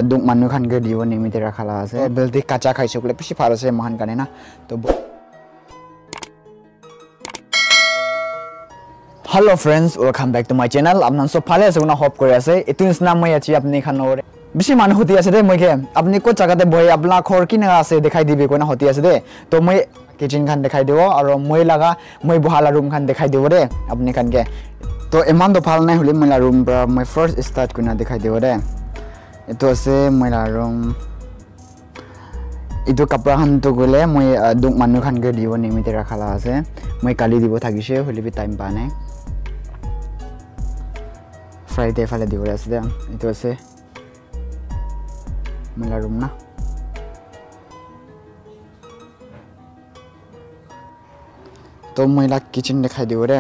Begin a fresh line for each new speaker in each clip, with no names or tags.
দুক মানুহ খান কে দিব নিমিতে ৰাখালা আছে বেলতি কাঁচা খাইছো কলে বেছি ভাল আছে মহান কানে না তো Hello friends, welcome back to my channel. Apnan so phale ase guna hope kori ase. Etu nisna moi achi apni khan ore. Bishi manu hoti ase de moi ke apni ko jaga te boy apna khor ki na ase dekhai dibe ko na hoti ase de. To moi kitchen khan dekhai debo aro moi laga moi buhala room khan dekhai debo de apni khan ke. To eman do phal nai holi moi la room pra moi first start kuna dekhai debo de. Etu ase moi la room. Itu kapra khan to gole moi duk manu khan ke dibo nimite rakhala ase. Moi kali dibo thagise holi bi time pa nai. Friday fale di ase de itu ase mela room na to moila kitchen dekhai dibo re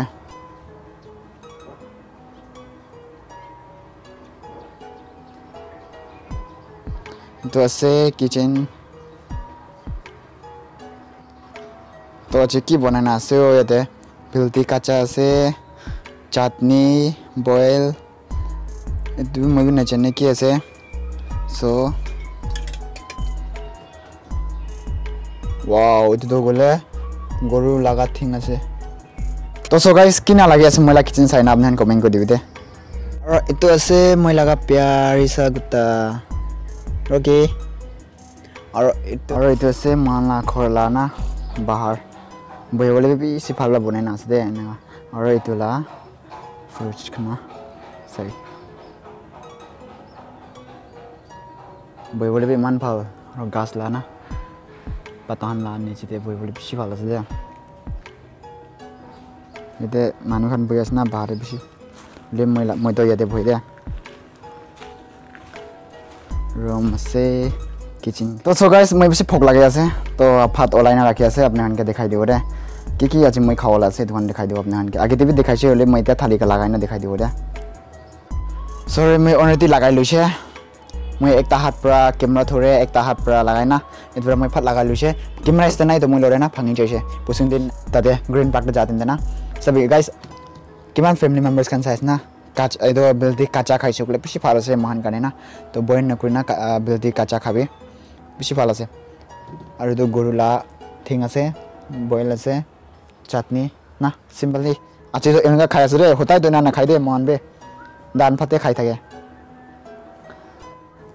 itu ase kitchen to ache ki banana ase o yate bilti kacha ase chutney boil itu moi na chane ki ase so wow itu to gole goru laga thing ase to so guys kina lagi ase moila kitchen sai na apnan comment ko dibi de aro itu ase moi laga pyari sa gutta okay aro itu ase mala khorla na bahar boy bole bi si phala bonai na ase de aro itu la fruits khana sai boy bole bi man phal aro gas la na patan la ni chite boy bole bishi phal ase de ite manu khan boy asna bahar bishi le moi to yate boi de room ase kitchen to so guys moi bishi phok lage ase to phat olai na rakhi ase apne han ke dekhai dibo de ki aji moi khawala ase dukan dekhai dibo apne han ke age te bi dekhai che hole moi ta thali ka lagai na dekhai dibo de sorry moi already lagai loise মই একটা হাত পৰা camera ধৰে একটা হাত পৰা লাগাই না এতৰা মই ফাট লাগাই লৈছে ক্যামেৰা ষ্টেণ্ড নাই তো মই লৰে না ভাঙি যাইছে পুছিং দিন তাতে গ্ৰীণ পাৰ্ক যাতেন না সব গাইস কিমান ফ্যামিলি মেম্বার্স কান চাইছ না কাচ এদো বেলতি কাঁচা খাইছো কলে বেছি ভাল আছে মহান কানে না তো বয়ন নকৰি না বেলতি কাঁচা খাবে বেছি ভাল আছে আৰু তো গৰুলা থিং আছে বইল আছে চাটনি না সিম্পলি আছে তো এনেকা খাই আছে ৰে হতাই তো না খাই দে মহান বে দান ফাতে খাই থাকে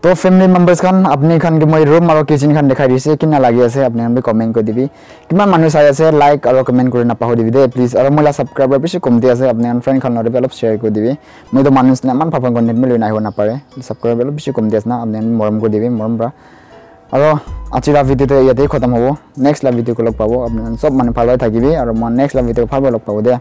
तो फैमिली मेंबर्स खान अपनी खान के मैं रूम और किचन खान दिखाई दिसे किना लागि আছে আপনি আমি কমেন্ট কৰি দিবি কিমান মানুহ চাই আছে লাইক আৰু কমেন্ট কৰি নাপাহৰি দিবি দে প্লিজ আৰু মোলা সাবস্ক্ৰাইবাৰ বেছি কমতি আছে আপনি আন ফ্ৰেন্ড খান নৰে অলপ শেয়াৰ কৰি দিবি মই তো মানুহ না মান পাপন কন্টেন্ট মই লৈ নাই হোৱা নাপাৰে সাবস্ক্ৰাইবাৰ অলপ বেছি কমতি আছে না আপনি মৰম কৰি দিবি মৰম পৰা আৰু আজিৰা ভিডিওটো ইয়াতে খতম হ'ব নেক্সট লা ভিডিও লগ পাব আপনি সব মানুহ ভাল হৈ থাকিবি আৰু মই নেক্সট লা ভিডিও ভাল লগ পাব দে